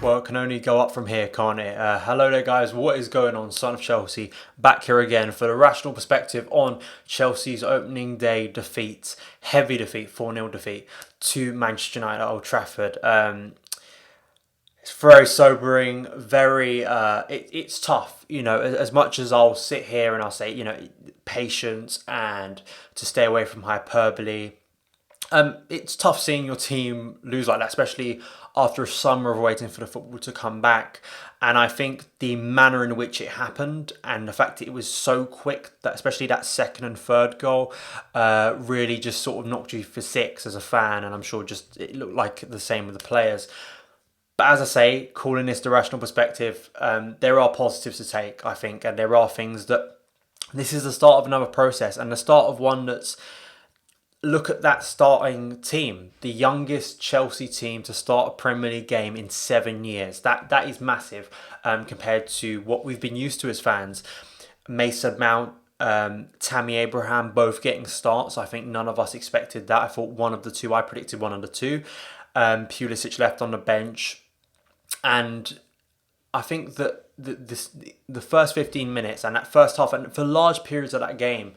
Well, it can only go up from here, can't it? Hello there, guys. What is going on? Son of Chelsea, back here again for the rational perspective on Chelsea's opening day defeat, heavy defeat, 4-0 defeat to Manchester United at Old Trafford. It's very sobering, it's tough, as much as I'll sit here and I'll say, patience and to stay away from hyperbole. It's tough seeing your team lose like that, especially after a summer of waiting for the football to come back. And I think the manner in which it happened and the fact that it was so quick, that especially that second and third goal, really just sort of knocked you for six as a fan. And I'm sure just it looked like the same with the players. But as I say, calling this the rational perspective, there are positives to take, I think, and there are things that this is the start of another process and the start of one that's. Look at that starting team, the youngest Chelsea team to start a Premier League game in 7 years. That is massive compared to what we've been used to as fans. Mason Mount, Tammy Abraham both getting starts. I think none of us expected that. I thought one of the two, I predicted one of the two. Pulisic left on the bench. And I think that the first 15 minutes and that first half, and for large periods of that game,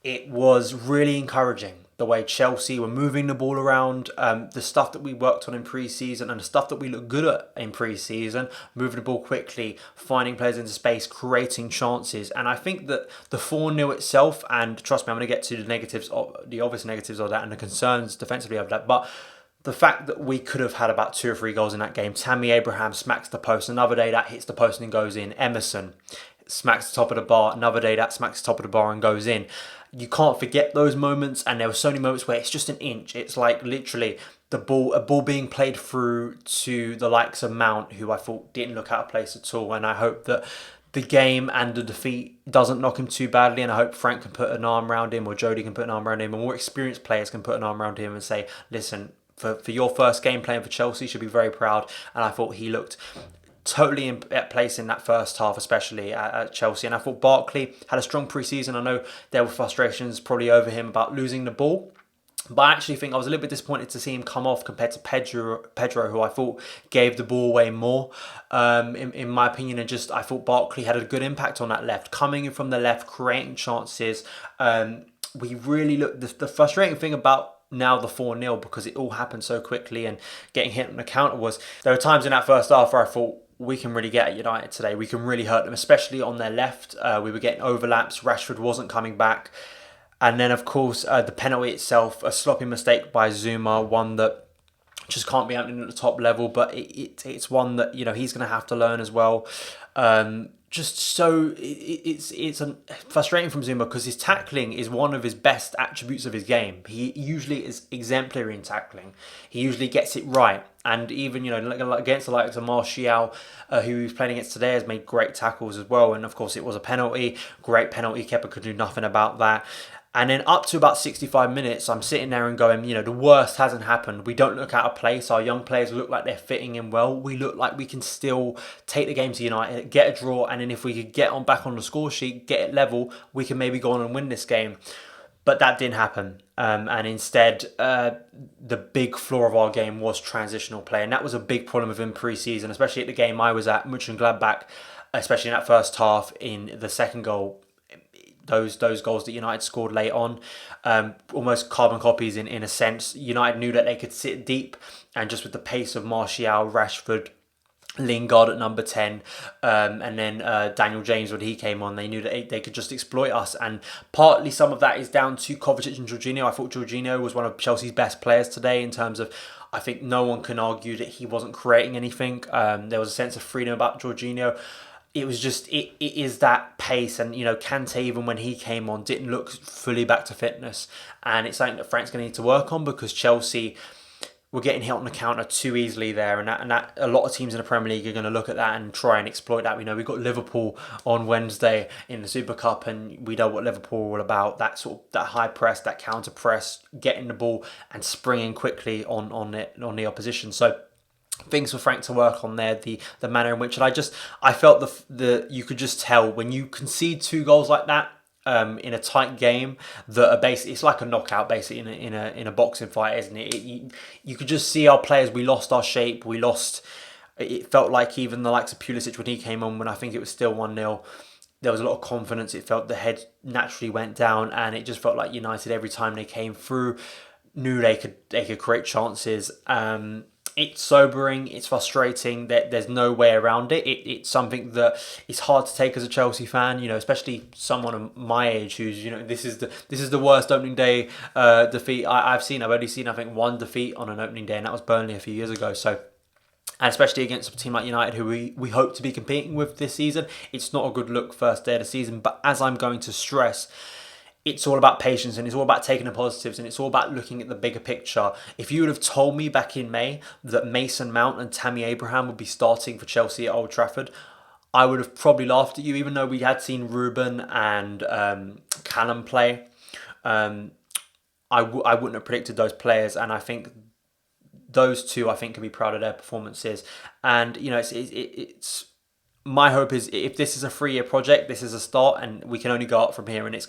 it was really encouraging the way Chelsea were moving the ball around, the stuff that we worked on in pre-season and the stuff that we looked good at in pre-season, moving the ball quickly, finding players into space, creating chances. And I think that the 4-0 itself, and trust me, I'm going to get to the negatives, the obvious negatives of that and the concerns defensively of that, but the fact that we could have had about 2 or 3 goals in that game. Tammy Abraham smacks the post. Another day that hits the post and goes in. Emerson smacks the top of the bar. Another day that smacks the top of the bar and goes in. You can't forget those moments, and there were so many moments where it's just an inch. It's like literally a ball being played through to the likes of Mount, who I thought didn't look out of place at all. And I hope that the game and the defeat doesn't knock him too badly, and I hope Frank can put an arm around him, or Jody can put an arm around him, and more experienced players can put an arm around him and say, listen, for your first game playing for Chelsea, you should be very proud. And I thought he looked totally at place in that first half, especially at Chelsea. And I thought Barkley had a strong pre-season. I know there were frustrations probably over him about losing the ball, but I actually think I was a little bit disappointed to see him come off compared to Pedro, who I thought gave the ball away more, in my opinion. And just I thought Barkley had a good impact on that left, coming in from the left, creating chances. We really looked. The frustrating thing about now the 4-0, because it all happened so quickly and getting hit on the counter, was there were times in that first half where I thought, we can really get at United today. We can really hurt them, especially on their left. We were getting overlaps. Rashford wasn't coming back. And then, of course, the penalty itself, a sloppy mistake by Zuma, one that just can't be happening at the top level. But it's one that, he's going to have to learn as well. It's frustrating from Zuma because his tackling is one of his best attributes of his game. He usually is exemplary in tackling. He usually gets it right. And even, against the likes of Martial, who he was playing against today, has made great tackles as well. And of course, it was a penalty. Great penalty. Kepa could do nothing about that. And then up to about 65 minutes, I'm sitting there and going, the worst hasn't happened. We don't look out of place. Our young players look like they're fitting in well. We look like we can still take the game to United, get a draw, and then if we could get back on the score sheet, get it level, we can maybe go on and win this game. But that didn't happen. And instead, the big flaw of our game was transitional play. And that was a big problem with him pre-season, especially at the game I was at, Mönchengladbach, especially in that first half. In the second goal, those goals that United scored late on, almost carbon copies in a sense. United knew that they could sit deep, and just with the pace of Martial, Rashford, Lingard at number 10, and then Daniel James when he came on, they knew that they could just exploit us. And partly some of that is down to Kovacic and Jorginho. I thought Jorginho was one of Chelsea's best players today in terms of, I think no one can argue that he wasn't creating anything. There was a sense of freedom about Jorginho. It was just, it is that pace. And, Kante, even when he came on, didn't look fully back to fitness. And it's something that Frank's going to need to work on, because Chelsea were getting hit on the counter too easily there. And that a lot of teams in the Premier League are going to look at that and try and exploit that. We've got Liverpool on Wednesday in the Super Cup, and we know what Liverpool are all about. That high press, that counter press, getting the ball and springing quickly on the opposition. So things for Frank to work on there, the manner in which, and I felt you could just tell when you concede 2 goals like that in a tight game that are basically, it's like a knockout basically in a boxing fight, isn't it? You could just see our players. We lost our shape. We lost It felt like even the likes of Pulisic, when he came on, when I think it was still 1-0, there was a lot of confidence. It felt the head naturally went down, and it just felt like United, every time they came through, knew they could create chances. It's sobering, it's frustrating, that there's no way around it. It's something that is hard to take as a Chelsea fan, especially someone of my age who's, this is the worst opening day defeat I've seen. I've only seen, I think, one defeat on an opening day, and that was Burnley a few years ago. So, and especially against a team like United, who we hope to be competing with this season, it's not a good look first day of the season. But as I'm going to stress, it's all about patience, and it's all about taking the positives, and it's all about looking at the bigger picture. If you would have told me back in May that Mason Mount and Tammy Abraham would be starting for Chelsea at Old Trafford, I would have probably laughed at you, even though we had seen Ruben and Callum play. I wouldn't have predicted those players, and I think those two, can be proud of their performances. And it's my hope is, if this is a 3-year project, this is a start, and we can only go up from here. And it is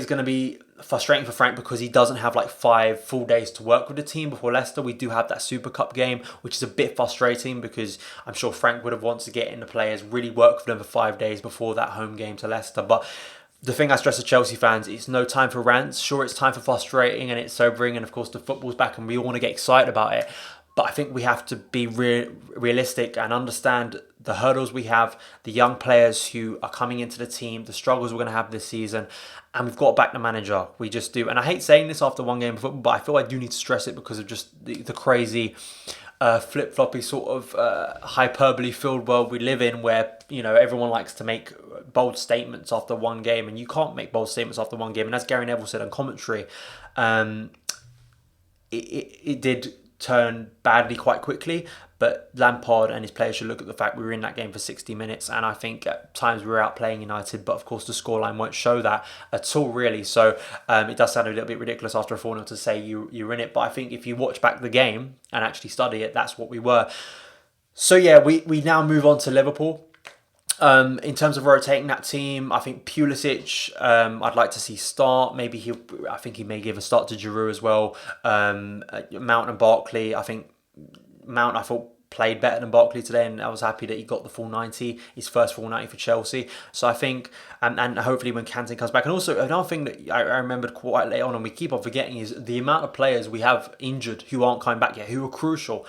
going to be frustrating for Frank, because he doesn't have like 5 full days to work with the team before Leicester. We do have that Super Cup game, which is a bit frustrating, because I'm sure Frank would have wanted to get in the players, really work for them for 5 days before that home game to Leicester. But the thing I stress to Chelsea fans, it's no time for rants. Sure, it's time for frustrating, and it's sobering, and of course the football's back and we all want to get excited about it. But I think we have to be realistic and understand the hurdles we have, the young players who are coming into the team, the struggles we're going to have this season, and we've got to back the manager. We just do. And I hate saying this after one game of football, but I feel I do need to stress it because of just the crazy flip-floppy sort of hyperbole-filled world we live in, where everyone likes to make bold statements after one game, and you can't make bold statements after one game. And as Gary Neville said on commentary, it did turn badly quite quickly, but Lampard and his players should look at the fact we were in that game for 60 minutes, and I think at times we were outplaying United, but of course the scoreline won't show that at all, really. So it does sound a little bit ridiculous after a 4-0 to say you're in it, but I think if you watch back the game and actually study it, that's what we were. So yeah, we now move on to Liverpool. In terms of rotating that team, I think Pulisic, I'd like to see start. Maybe I think he may give a start to Giroud as well. Mount and Barkley, I think Mount, I thought, played better than Barkley today, and I was happy that he got the full 90, his first full 90 for Chelsea. So I think, and hopefully when Kante comes back. And also another thing that I remembered quite late on, and we keep on forgetting, is the amount of players we have injured who aren't coming back yet, who are crucial.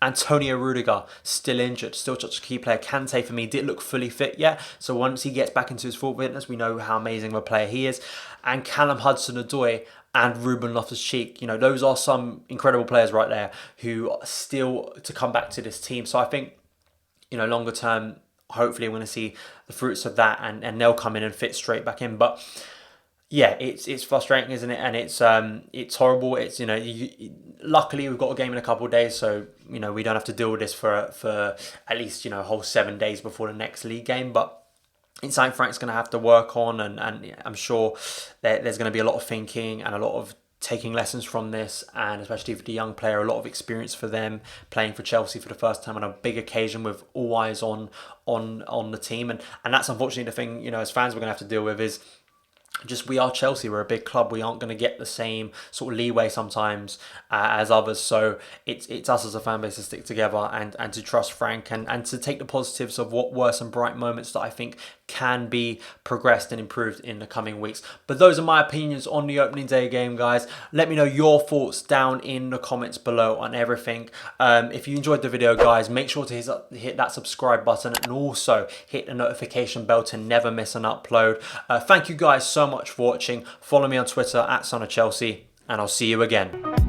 Antonio Rudiger, still injured, still such a key player. Kante, for me, didn't look fully fit yet. So once he gets back into his full fitness, we know how amazing of a player he is. And Callum Hudson-Odoi and Ruben Loftus-Cheek, those are some incredible players right there who are still to come back to this team. So I think, longer term, hopefully we're going to see the fruits of that, and they'll come in and fit straight back in. But yeah, it's frustrating, isn't it? And it's horrible. It's luckily we've got a game in a couple of days, so we don't have to deal with this for at least a whole 7 days before the next league game. But it's something Frank's going to have to work on, and I'm sure there's going to be a lot of thinking and a lot of taking lessons from this, and especially for the young player, a lot of experience for them playing for Chelsea for the first time on a big occasion with all eyes on the team, and that's unfortunately the thing as fans we're going to have to deal with, is just we are Chelsea, we're a big club, we aren't going to get the same sort of leeway sometimes as others. So it's us as a fan base to stick together and to trust Frank and to take the positives of what were some bright moments that I think can be progressed and improved in the coming weeks. But those are my opinions on the opening day game, guys. Let me know your thoughts down in the comments below on everything. If you enjoyed the video, guys, make sure to hit that subscribe button and also hit the notification bell to never miss an upload. Thank you guys so much for watching. Follow me on Twitter @SonOfChelsea, and I'll see you again.